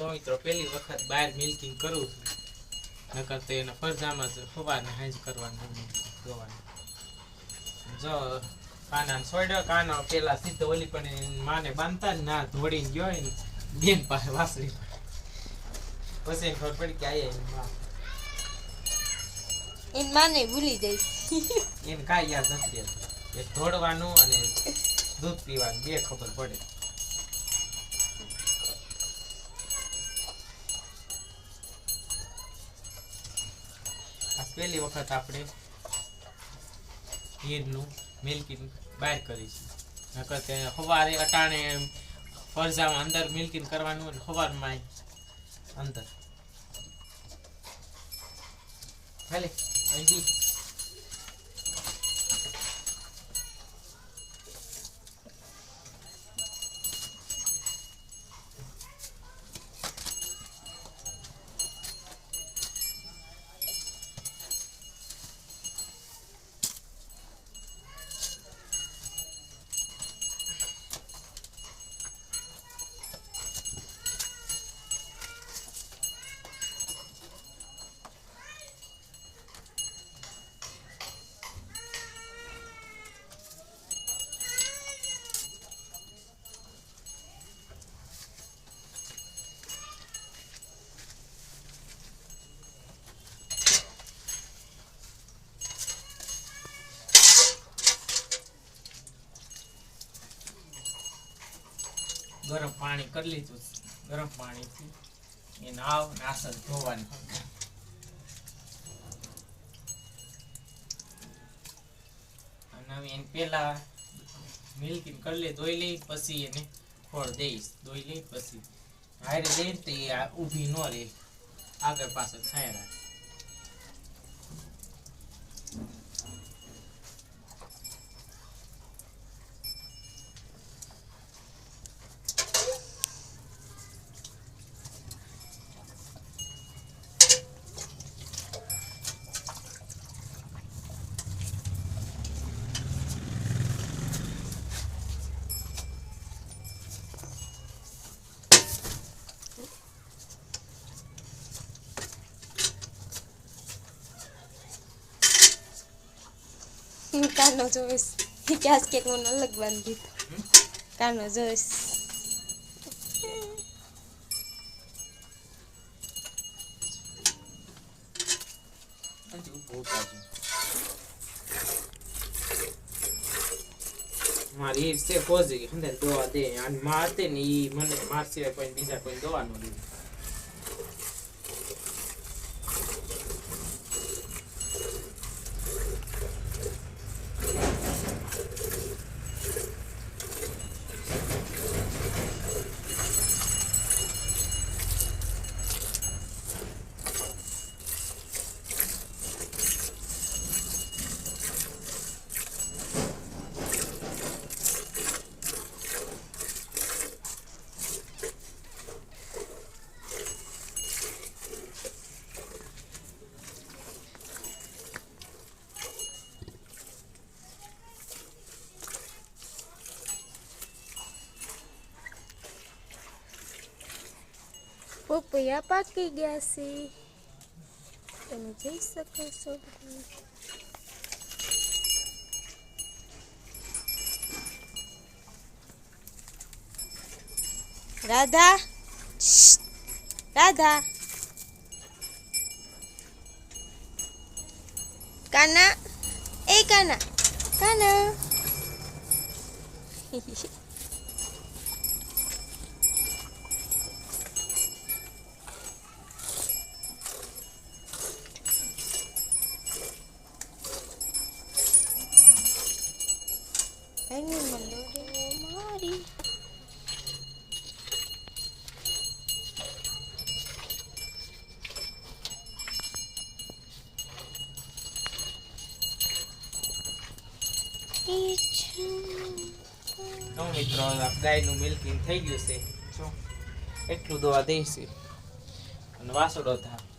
તો મિત્રો પહેલી વખત બહાર મિલ્કિંગ કરું છું, નકર તો એના ફરજામાં જ સવારને હાંજ કરવાનું જોવાનું. જો કાના છોડ્યો, કાનો પેલા સીધો ઓલી પણ માને બાંધતા જ ના ધોડીને ગયો ને બેન પાસે વાસળી, પછી ખબર પડી કે આયા એન માને ભૂલી જાય. એને કાંઈ યાદ નથી રહેતું. એક ધોડવાનું અને દૂધ પીવાનું બે ખબર પડે. આ પહેલી વખત આપણે હીરનું મિલ્કિંગ બહાર કરીશું. નકર તે સવારે અટાણે ફરજામાં અંદર મિલ્કિંગ કરવાનું અને સવારમાં અંદર ભલે અહીં ગરમ પાણી કરી લીધું. ગરમ પાણીથી એ નાવ નાસન ધોવાની. અને હવે એને પેલા મિલ્કિંગ કરી લે, ધોઈ લઈ, પછી એને ખોળ દઈશ. ધોઈ લઈ પછી હારે દઈ તો એ ઊભી ન રહે, આગળ પાછળ થાય રાખે. કાનો જોઈશ ક્યાસ કેક મને અલગ બાંધી કાનો જોઈશ. મારી છે ફોજી અંદર દોવા દે અને મારતે ને ઈ મને માર સિવાય કોઈ બીજા કોઈ દોવા ન દે. પપૈયા પાકી ગયા છે, તમે જોઈ શકો છો. રાધા, રાધા, કાના, એ કાના, કાના. મારી મિત્રો ગાયનું મિલ્કિંગ થઈ ગયું છે. એટલું દવા દઈશું અને વાસળો થાય.